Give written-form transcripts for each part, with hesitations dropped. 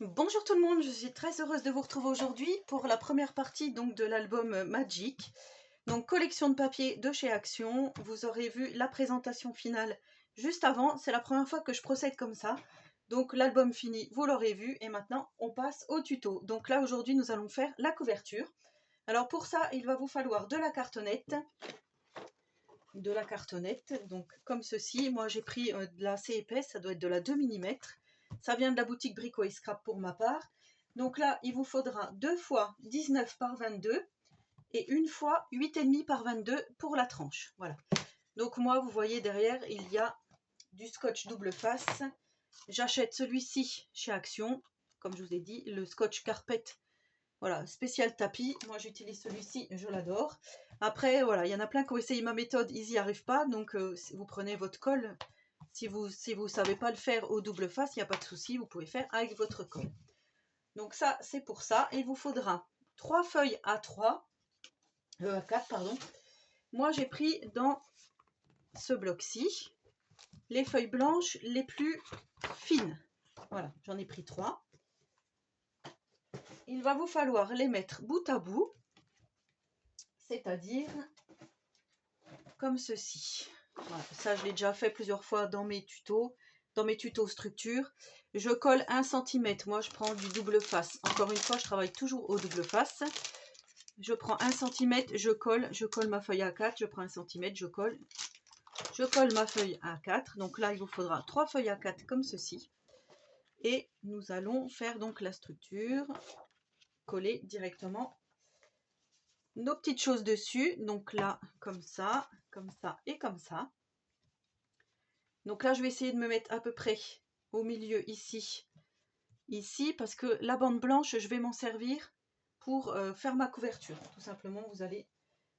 Bonjour tout le monde, je suis très heureuse de vous retrouver aujourd'hui pour la première partie donc de l'album Magic. Donc collection de papier de chez Action. Vous aurez vu la présentation finale juste avant. C'est la première fois que je procède comme ça. Donc l'album fini, vous l'aurez vu. Et maintenant on passe au tuto. Donc là aujourd'hui nous allons faire la couverture. Alors pour ça il va vous falloir de la cartonnette. Donc comme ceci. Moi j'ai pris de la assez épaisse, ça doit être de la 2 mm. Ça vient de la boutique Brico et Scrap pour ma part. Donc là, il vous faudra 2 fois 19 par 22 et une fois 8,5 par 22 pour la tranche. Voilà. Donc moi, vous voyez derrière, il y a du scotch double face. J'achète celui-ci chez Action. Comme je vous ai dit, le scotch carpet. Voilà, spécial tapis. Moi, j'utilise celui-ci, je l'adore. Après, voilà, il y en a plein qui ont essayé ma méthode, ils n'y arrivent pas. Donc, vous prenez votre colle. Si vous ne savez pas le faire au double face, il n'y a pas de souci, vous pouvez faire avec votre colle. Donc ça, c'est pour ça. Il vous faudra 3 feuilles A3, A4, pardon. Moi, j'ai pris dans ce bloc-ci les feuilles blanches les plus fines. Voilà, j'en ai pris 3. Il va vous falloir les mettre bout à bout, c'est-à-dire comme ceci. Voilà, ça, je l'ai déjà fait plusieurs fois dans mes tutos structure. Je colle 1 cm. Moi, je prends du double face. Encore une fois, je travaille toujours au double face. Je prends 1 cm, je colle ma feuille A4. Je prends 1 cm, je colle ma feuille A4. Donc là, il vous faudra 3 feuilles A4 comme ceci. Et nous allons faire donc la structure. Coller directement nos petites choses dessus. Donc là, comme ça et comme ça. Donc là, je vais essayer de me mettre à peu près au milieu ici, parce que la bande blanche, je vais m'en servir pour faire ma couverture. Tout simplement, vous allez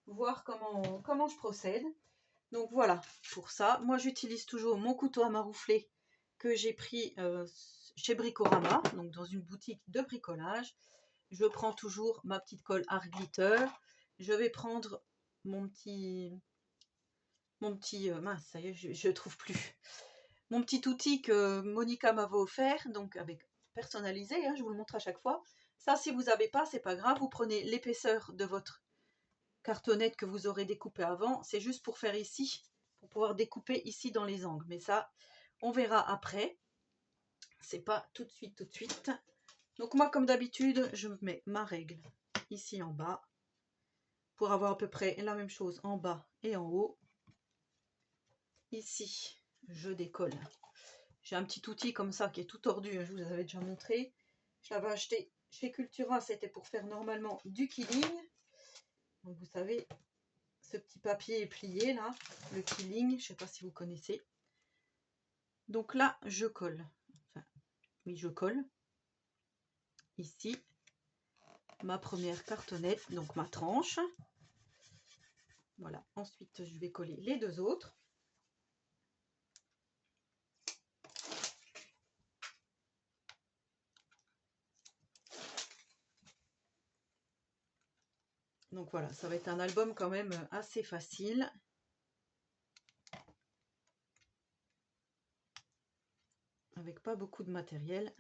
voir comment je procède. Donc voilà, pour ça, moi j'utilise toujours mon couteau à maroufler que j'ai pris chez Bricorama, donc dans une boutique de bricolage. Je prends toujours ma petite colle Art Glitter. Je vais prendre mon petit mince, ça y est, je trouve plus. Mon petit outil que Monica m'avait offert, donc avec personnalisé, hein, je vous le montre à chaque fois. Ça, si vous n'avez pas, c'est pas grave, vous prenez l'épaisseur de votre cartonnette que vous aurez découpé avant. C'est juste pour faire ici, pour pouvoir découper ici dans les angles. Mais ça, on verra après. C'est pas tout de suite, Donc moi, comme d'habitude, je mets ma règle ici en bas pour avoir à peu près la même chose en bas et en haut. Ici, je décolle. J'ai un petit outil comme ça qui est tout tordu, je vous avais déjà montré. Je l'avais acheté chez Cultura, c'était pour faire normalement du killing. Donc vous savez, ce petit papier est plié là, le killing, je ne sais pas si vous connaissez. Donc là, je colle. Enfin, oui, je colle. Ici, ma première cartonnette, donc ma tranche. Voilà, ensuite je vais coller les deux autres. Donc voilà, ça va être un album quand même assez facile. Avec pas beaucoup de matériel.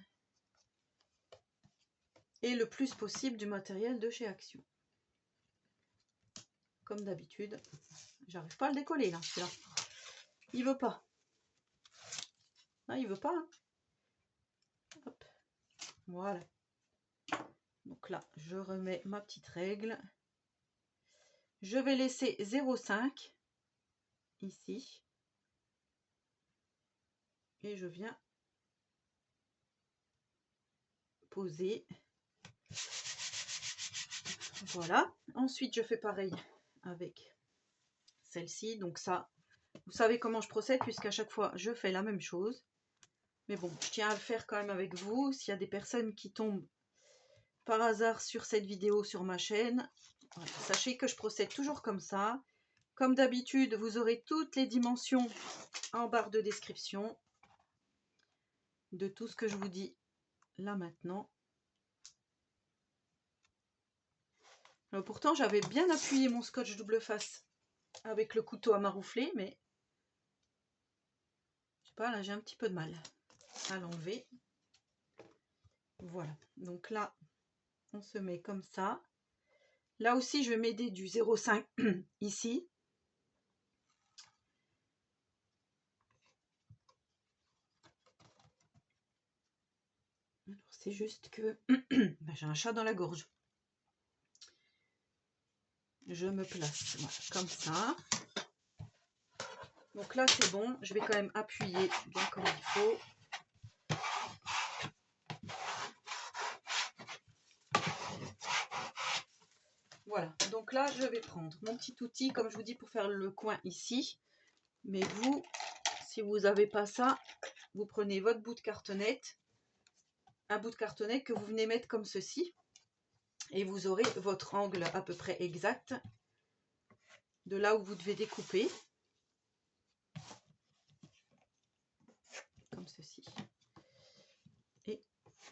Et le plus possible du matériel de chez Action. Comme d'habitude. J'arrive pas à le décoller là, celui-là. Il veut pas. Ah, il veut pas. Hein. Hop. Voilà. Donc là, je remets ma petite règle. Je vais laisser 0,5 ici. Et je viens poser. Voilà. Ensuite, je fais pareil avec celle-ci. Donc ça, vous savez comment je procède puisqu'à chaque fois, je fais la même chose. Mais bon, je tiens à le faire quand même avec vous. S'il y a des personnes qui tombent par hasard sur cette vidéo sur ma chaîne, voilà, sachez que je procède toujours comme ça. Comme d'habitude, vous aurez toutes les dimensions en barre de description de tout ce que je vous dis là maintenant. Alors pourtant, j'avais bien appuyé mon scotch double face avec le couteau à maroufler, mais je sais pas, là j'ai un petit peu de mal à l'enlever. Voilà, donc là, on se met comme ça. Là aussi, je vais m'aider du 0,5 ici. C'est juste que ben, j'ai un chat dans la gorge. Je me place, voilà, comme ça. Donc là, c'est bon. Je vais quand même appuyer bien comme il faut. Voilà, donc là, je vais prendre mon petit outil, comme je vous dis, pour faire le coin ici. Mais vous, si vous n'avez pas ça, vous prenez votre bout de cartonnette, un bout de cartonnette que vous venez mettre comme ceci. Et vous aurez votre angle à peu près exact de là où vous devez découper. Comme ceci. Et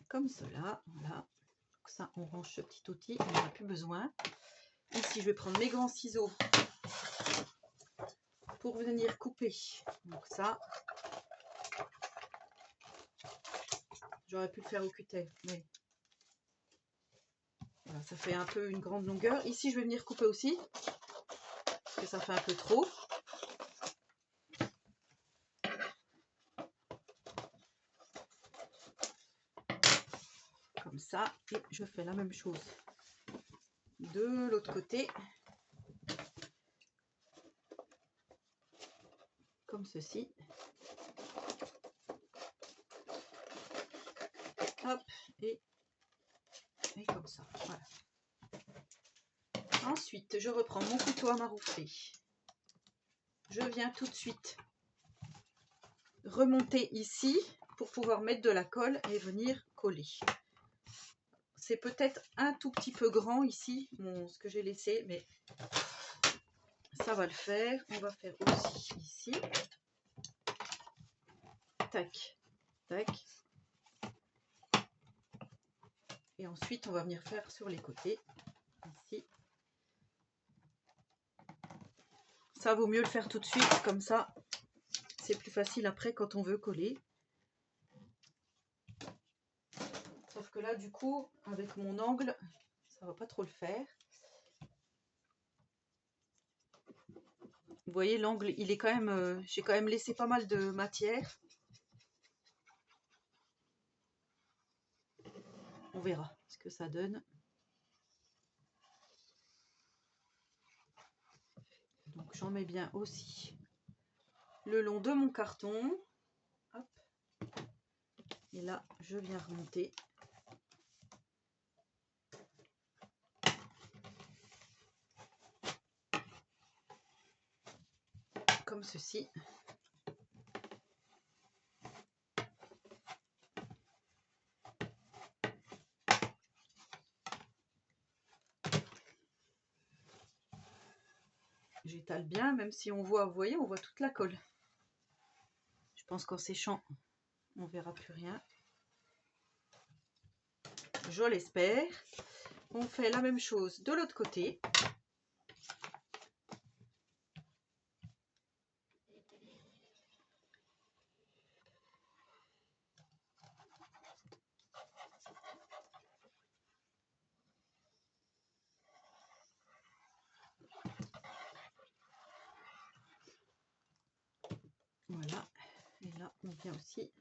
comme cela, voilà. Donc ça, on range ce petit outil, on n'en a plus besoin. Ici, je vais prendre mes grands ciseaux pour venir couper. Donc ça, j'aurais pu le faire au cutter, mais voilà, ça fait un peu une grande longueur. Ici, je vais venir couper aussi, parce que ça fait un peu trop. Comme ça, et je fais la même chose de l'autre côté. Comme ceci. Hop, et comme ça, voilà. Ensuite, je reprends mon couteau à maroufler. Je viens tout de suite remonter ici pour pouvoir mettre de la colle et venir coller. C'est peut-être un tout petit peu grand ici, ce que j'ai laissé, mais ça va le faire. On va faire aussi ici. Tac, tac. Et ensuite, on va venir faire sur les côtés, ici. Ça vaut mieux le faire tout de suite, comme ça, c'est plus facile après quand on veut coller. Sauf que là, du coup, avec mon angle, ça va pas trop le faire. Vous voyez, l'angle, il est quand même... j'ai quand même laissé pas mal de matière. On verra ce que ça donne. Donc j'en mets bien aussi le long de mon carton. Hop. Et là, je viens remonter. Comme ceci. J'étale bien, même si on voit, vous voyez, on voit toute la colle. Je pense qu'en séchant, on verra plus rien. Je l'espère. On fait la même chose de l'autre côté. Voilà. Et là, on vient aussi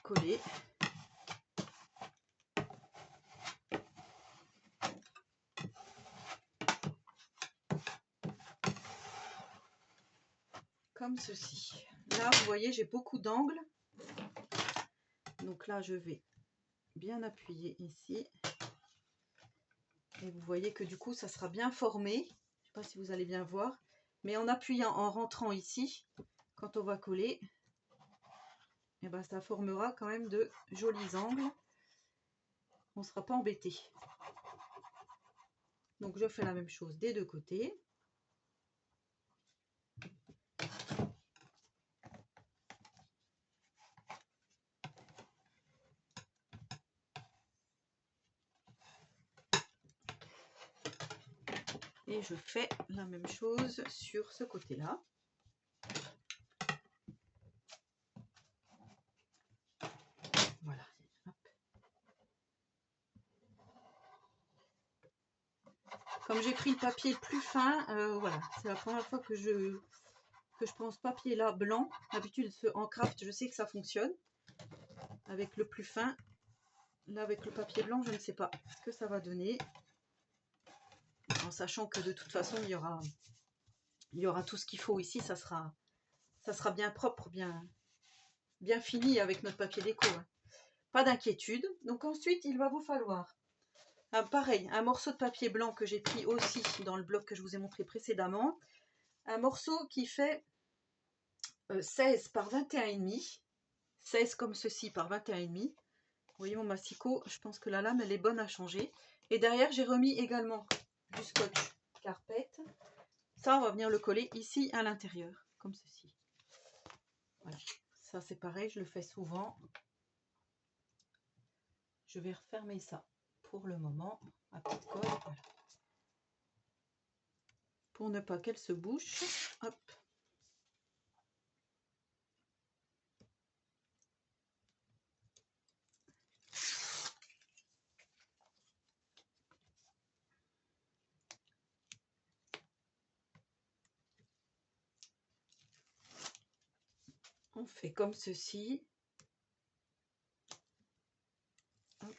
coller. Comme ceci. Là, vous voyez, j'ai beaucoup d'angles. Donc là, je vais bien appuyer ici. Et vous voyez que du coup, ça sera bien formé. Je ne sais pas si vous allez bien voir. Mais en appuyant, en rentrant ici, quand on va coller, et ben, ça formera quand même de jolis angles. On ne sera pas embêté. Donc, je fais la même chose des deux côtés. Et je fais la même chose sur ce côté-là. Voilà. Comme j'ai pris le papier le plus fin, voilà, c'est la première fois que je prends ce papier là blanc. D'habitude en craft, je sais que ça fonctionne avec le plus fin. Là, avec le papier blanc, je ne sais pas ce que ça va donner, en sachant que de toute façon il y aura tout ce qu'il faut ici. Ça sera bien propre, bien fini avec notre papier déco, hein. Pas d'inquiétude. Donc ensuite, il va vous falloir pareil, un morceau de papier blanc que j'ai pris aussi dans le bloc que je vous ai montré précédemment. Un morceau qui fait 16 par 21,5. 16 comme ceci par 21,5. Vous voyez mon massicot, je pense que la lame elle est bonne à changer. Et derrière, j'ai remis également du scotch carpette. Ça, on va venir le coller ici à l'intérieur, comme ceci. Voilà. Ça, c'est pareil, je le fais souvent. Je vais refermer ça pour le moment à coup de colle, voilà. Pour ne pas qu'elle se bouche. Hop. On fait comme ceci. Hop.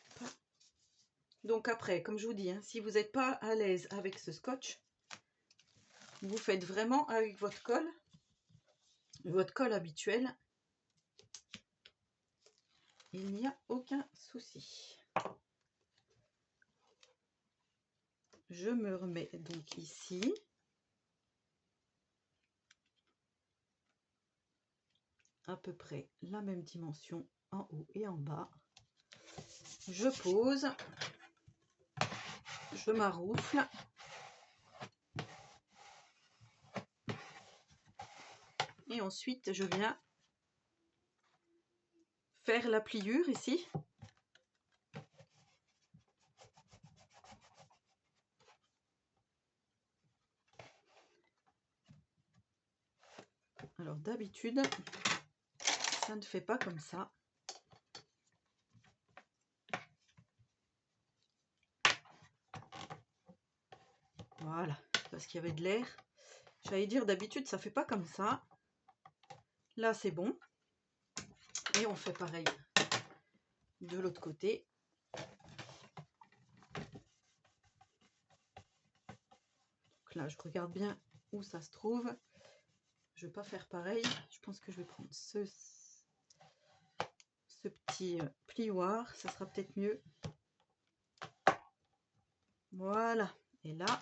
Donc après, comme je vous dis, hein, si vous n'êtes pas à l'aise avec ce scotch, vous faites vraiment avec votre colle habituelle. Il n'y a aucun souci. Je me remets donc ici. À peu près la même dimension en haut et en bas. Je pose. Je maroufle. Et ensuite, je viens faire la pliure ici. Alors d'habitude, ça ne fait pas comme ça. Voilà, parce qu'il y avait de l'air. J'allais dire d'habitude, ça fait pas comme ça. Là, c'est bon. Et on fait pareil de l'autre côté. Donc là, je regarde bien où ça se trouve. Je vais pas faire pareil. Je pense que je vais prendre ce petit plioir. Ça sera peut-être mieux. Voilà. Et là,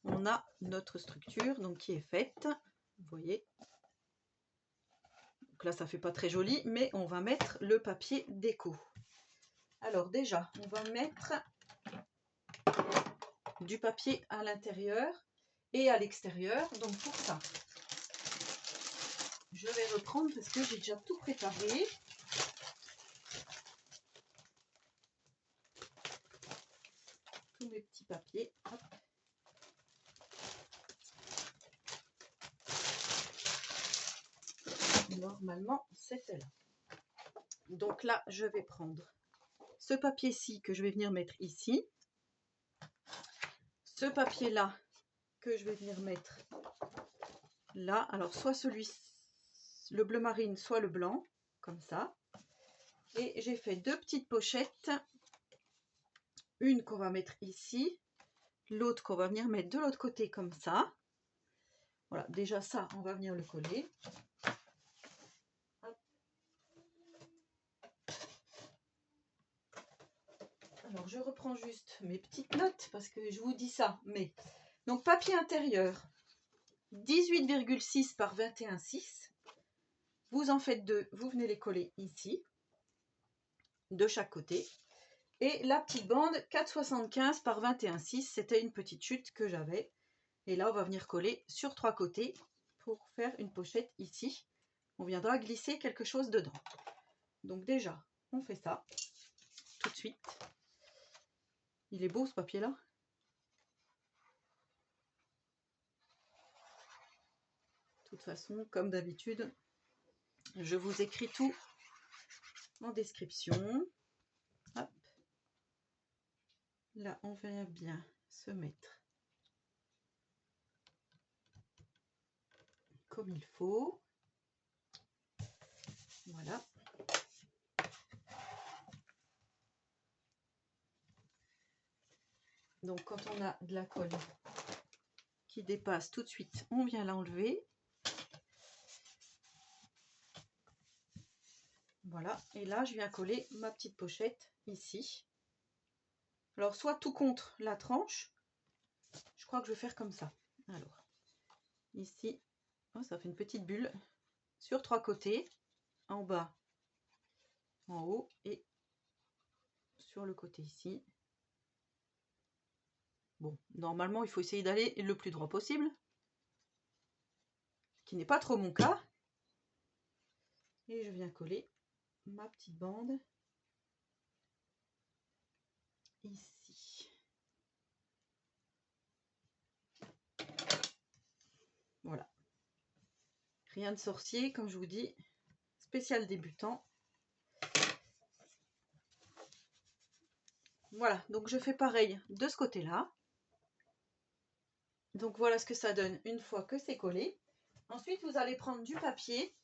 on a notre structure donc qui est faite. Vous voyez. Donc là, ça fait pas très joli, mais on va mettre le papier déco. Alors déjà, on va mettre du papier à l'intérieur et à l'extérieur. Donc pour ça, je vais reprendre parce que j'ai déjà tout préparé. Tous mes petits papiers. Hop. Normalement, c'était là. Donc là, je vais prendre ce papier-ci que je vais venir mettre ici. Ce papier-là que je vais venir mettre là. Alors, soit le bleu marine, soit le blanc, comme ça. Et j'ai fait deux petites pochettes. Une qu'on va mettre ici. L'autre qu'on va venir mettre de l'autre côté, comme ça. Voilà, déjà ça, on va venir le coller. Alors, je reprends juste mes petites notes parce que je vous dis ça. Mais donc, papier intérieur, 18,6 par 21,6. Vous en faites deux, vous venez les coller ici, de chaque côté. Et la petite bande, 4,75 par 21,6. C'était une petite chute que j'avais. Et là, on va venir coller sur trois côtés pour faire une pochette ici. On viendra glisser quelque chose dedans. Donc déjà, on fait ça tout de suite. Il est beau ce papier-là. De toute façon, comme d'habitude, je vous écris tout en description. Hop. Là, on vient bien se mettre comme il faut. Voilà. Donc quand on a de la colle qui dépasse, tout de suite on vient l'enlever. Voilà, et là je viens coller ma petite pochette ici. Alors soit tout contre la tranche, je crois que je vais faire comme ça. Alors ici, oh, ça fait une petite bulle sur 3 côtés, en bas, en haut et sur le côté ici. Bon, normalement il faut essayer d'aller le plus droit possible, ce qui n'est pas trop mon cas. Et je viens coller ma petite bande ici. Voilà. Rien de sorcier, comme je vous dis, spécial débutant. Voilà, donc je fais pareil de ce côté-là. Donc voilà ce que ça donne une fois que c'est collé. Ensuite, vous allez prendre du papier.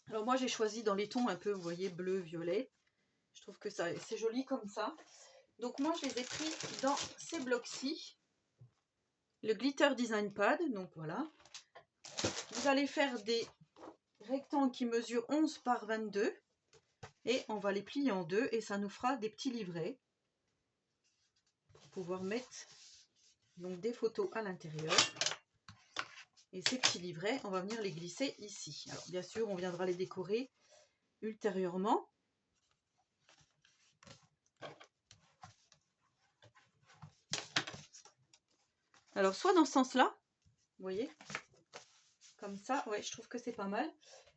Alors moi, j'ai choisi dans les tons un peu, vous voyez, bleu, violet. Je trouve que ça c'est joli comme ça. Donc moi, je les ai pris dans ces blocs-ci. Le Glitter Design Pad, donc voilà. Vous allez faire des rectangles qui mesurent 11 par 22. Et on va les plier en deux et ça nous fera des petits livrets. Pour pouvoir mettre donc des photos à l'intérieur. Et ces petits livrets, on va venir les glisser ici. Alors bien sûr, on viendra les décorer ultérieurement. Alors soit dans ce sens-là, vous voyez, comme ça, ouais, je trouve que c'est pas mal.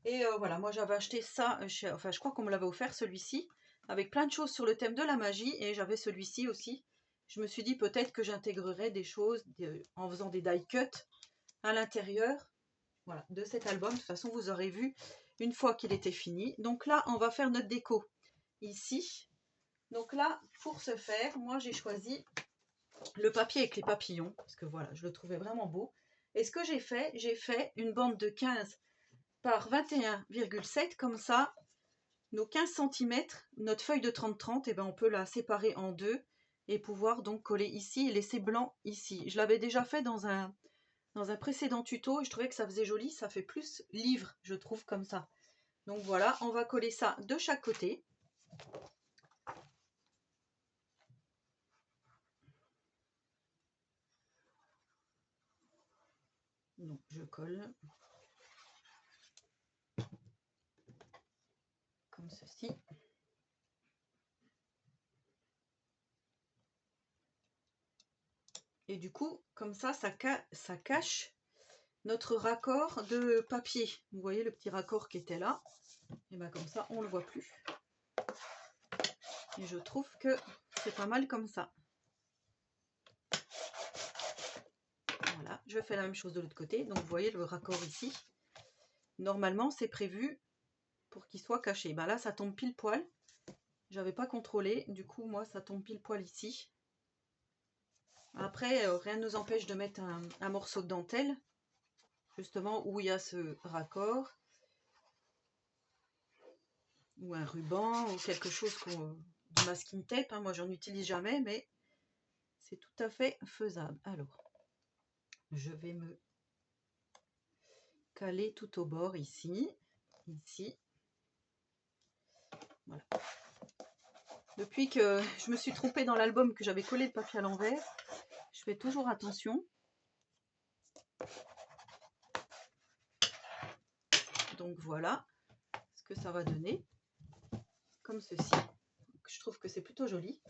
Et voilà, moi j'avais acheté ça, enfin je crois qu'on me l'avait offert celui-ci, avec plein de choses sur le thème de la magie, et j'avais celui-ci aussi. Je me suis dit peut-être que j'intégrerais des choses en faisant des die cuts à l'intérieur. Voilà, de cet album. De toute façon, vous aurez vu une fois qu'il était fini. Donc là, on va faire notre déco ici. Donc là, pour ce faire, moi j'ai choisi le papier avec les papillons, parce que voilà, je le trouvais vraiment beau. Et ce que j'ai fait une bande de 15 par 21,7, comme ça, nos 15 cm, notre feuille de 30-30, et ben on peut la séparer en deux et pouvoir donc coller ici et laisser blanc ici. Je l'avais déjà fait dans un précédent tuto et je trouvais que ça faisait joli, ça fait plus livre, je trouve, comme ça. Donc voilà, on va coller ça de chaque côté. Donc je colle comme ceci. Et du coup, comme ça, ça cache notre raccord de papier. Vous voyez le petit raccord qui était là. Et bien comme ça, on ne le voit plus. Et je trouve que c'est pas mal comme ça. Voilà, je fais la même chose de l'autre côté. Donc vous voyez le raccord ici. Normalement, c'est prévu pour qu'il soit caché. Ben là, ça tombe pile poil. J'avais pas contrôlé. Du coup, moi, ça tombe pile poil ici. Après, rien ne nous empêche de mettre un morceau de dentelle, justement, où il y a ce raccord. Ou un ruban, ou quelque chose de masking tape. Hein. Moi, j'en utilise jamais, mais c'est tout à fait faisable. Alors, je vais me caler tout au bord ici. Ici. Voilà. Depuis que je me suis trompée dans l'album, que j'avais collé le papier à l'envers, je fais toujours attention. Donc voilà ce que ça va donner. Comme ceci. Je trouve que c'est plutôt joli.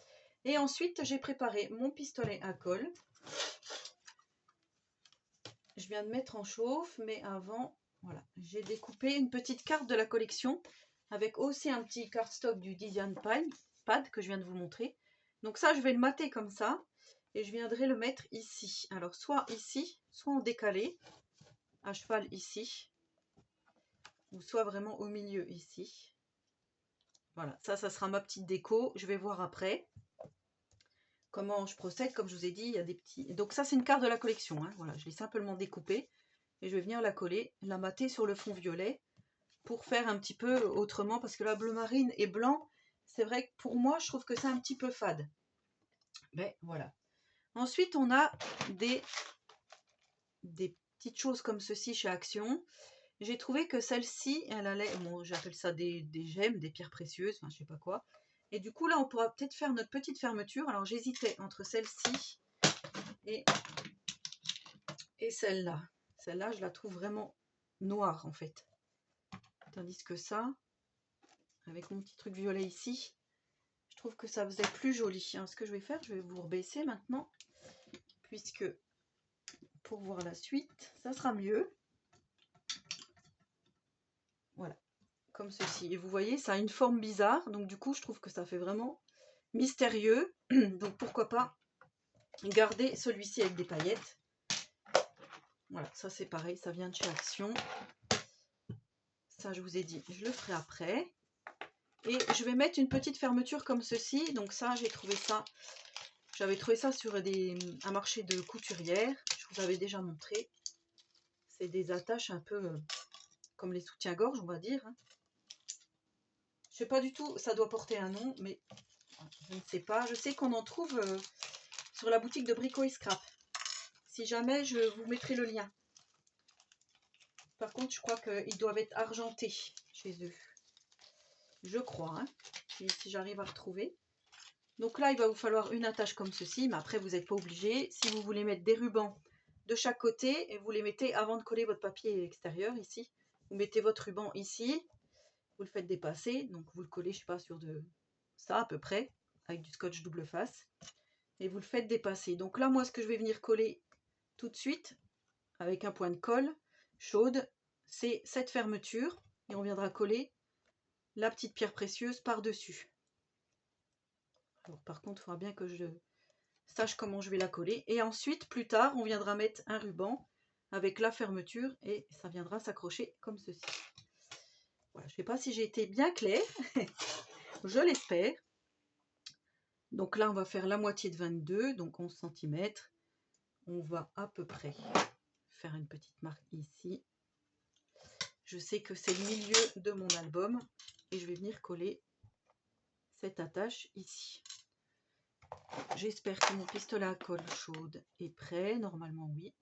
Et ensuite, j'ai préparé mon pistolet à colle. Je viens de mettre en chauffe, mais avant, voilà, j'ai découpé une petite carte de la collection avec aussi un petit cardstock du Design Pad que je viens de vous montrer. Donc ça, je vais le mater comme ça et je viendrai le mettre ici. Alors, soit ici, soit en décalé, à cheval ici, ou soit vraiment au milieu ici. Voilà, ça sera ma petite déco. Je vais voir après. comment je procède. Comme je vous ai dit, il y a des petits... Donc ça, c'est une carte de la collection, hein. Voilà, je l'ai simplement découpée. Et je vais venir la coller, la mater sur le fond violet pour faire un petit peu autrement. Parce que la bleu marine et blanc, c'est vrai que pour moi, je trouve que c'est un petit peu fade. Mais voilà. Ensuite, on a des petites choses comme ceci chez Action. J'ai trouvé que celle-ci, elle allait, bon, j'appelle ça des gemmes, des pierres précieuses, enfin je sais pas quoi. Et du coup là, on pourra peut-être faire notre petite fermeture. Alors j'hésitais entre celle-ci et celle-là. Celle-là, je la trouve vraiment noire en fait. Tandis que ça, avec mon petit truc violet ici, je trouve que ça faisait plus joli. Alors, ce que je vais faire, je vais vous rebaisser maintenant, puisque pour voir la suite, ça sera mieux. Voilà, comme ceci. Et vous voyez, ça a une forme bizarre, donc du coup, je trouve que ça fait vraiment mystérieux. Donc pourquoi pas garder celui-ci avec des paillettes. Voilà, ça c'est pareil, ça vient de chez Action. Ça, je vous ai dit, je le ferai après. Et je vais mettre une petite fermeture comme ceci. Donc ça, j'ai trouvé ça. J'avais trouvé ça sur un marché de couturière. Je vous avais déjà montré. C'est des attaches un peu comme les soutiens-gorge, on va dire. Je sais pas du tout, ça doit porter un nom, mais je ne sais pas. Je sais qu'on en trouve sur la boutique de Brico et Scrap. Si jamais, je vous mettrai le lien. Par contre, je crois qu'ils doivent être argentés chez eux. Je crois, hein, si j'arrive à retrouver. Donc là, il va vous falloir une attache comme ceci, mais après, vous n'êtes pas obligé. Si vous voulez mettre des rubans de chaque côté, et vous les mettez avant de coller votre papier extérieur, ici. Vous mettez votre ruban ici, vous le faites dépasser, donc vous le collez, je sais pas, sur de ça à peu près, avec du scotch double face. Et vous le faites dépasser. Donc là, moi, ce que je vais venir coller tout de suite, avec un point de colle chaude, c'est cette fermeture. Et on viendra coller la petite pierre précieuse par-dessus. Alors par contre, il faudra bien que je sache comment je vais la coller. Et ensuite, plus tard, on viendra mettre un ruban avec la fermeture et ça viendra s'accrocher comme ceci. Voilà, je ne sais pas si j'ai été bien claire. Je l'espère. Donc là, on va faire la moitié de 22, donc 11 cm. On va à peu près faire une petite marque ici. Je sais que c'est le milieu de mon album et je vais venir coller cette attache ici. J'espère que mon pistolet à colle chaude est prêt. Normalement, oui.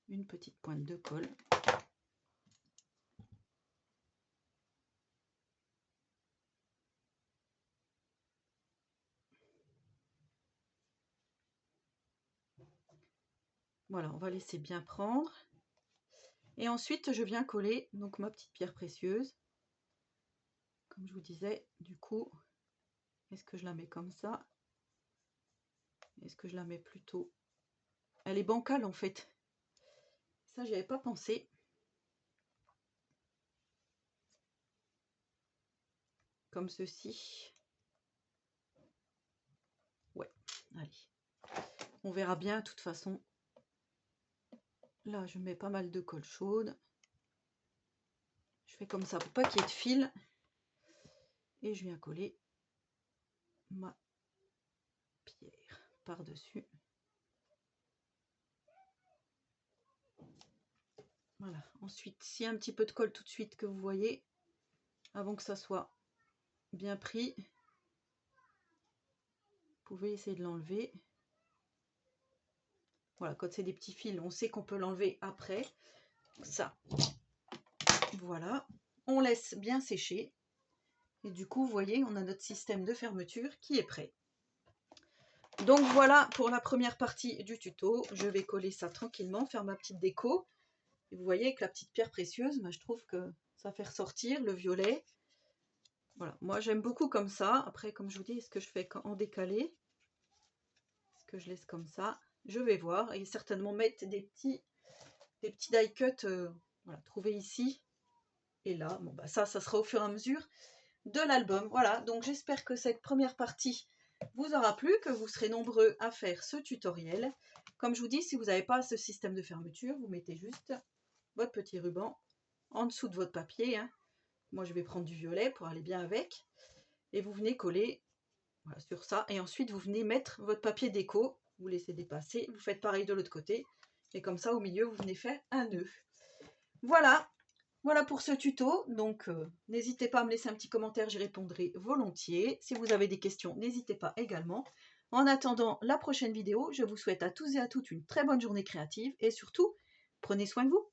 Une petite pointe de colle. Voilà, on va laisser bien prendre. Et ensuite, je viens coller donc ma petite pierre précieuse. Comme je vous disais, du coup, est-ce que je la mets comme ça? Est-ce que je la mets plutôt... Elle est bancale en fait. Ça, j'y avais pas pensé. Comme ceci. Ouais, allez. On verra bien, de toute façon. Là, je mets pas mal de colle chaude. Je fais comme ça pour pas qu'il y ait de fil. Et je viens coller ma pierre par-dessus. Voilà. Ensuite, s'il y a un petit peu de colle tout de suite que vous voyez, avant que ça soit bien pris, vous pouvez essayer de l'enlever. Voilà, quand c'est des petits fils, on sait qu'on peut l'enlever après. Ça, voilà. On laisse bien sécher. Et du coup, vous voyez, on a notre système de fermeture qui est prêt. Donc voilà pour la première partie du tuto. Je vais coller ça tranquillement, faire ma petite déco. Et vous voyez que la petite pierre précieuse, je trouve que ça fait ressortir le violet. Voilà, moi j'aime beaucoup comme ça. Après, comme je vous dis, est-ce que je fais en décalé? Est-ce que je laisse comme ça? Je vais voir. Et certainement mettre des petits die cut voilà, trouvés ici et là. Bon, bah ça sera au fur et à mesure de l'album. Voilà, donc j'espère que cette première partie vous aura plu, que vous serez nombreux à faire ce tutoriel. Comme je vous dis, si vous n'avez pas ce système de fermeture, vous mettez juste votre petit ruban en dessous de votre papier. Hein. Moi, je vais prendre du violet pour aller bien avec. et vous venez coller voilà, sur ça. Et ensuite, vous venez mettre votre papier déco, vous laissez dépasser, vous faites pareil de l'autre côté. Et comme ça, au milieu, vous venez faire un nœud. Voilà, voilà pour ce tuto. Donc, n'hésitez pas à me laisser un petit commentaire, j'y répondrai volontiers. Si vous avez des questions, n'hésitez pas également. En attendant la prochaine vidéo, je vous souhaite à tous et à toutes une très bonne journée créative et surtout, prenez soin de vous.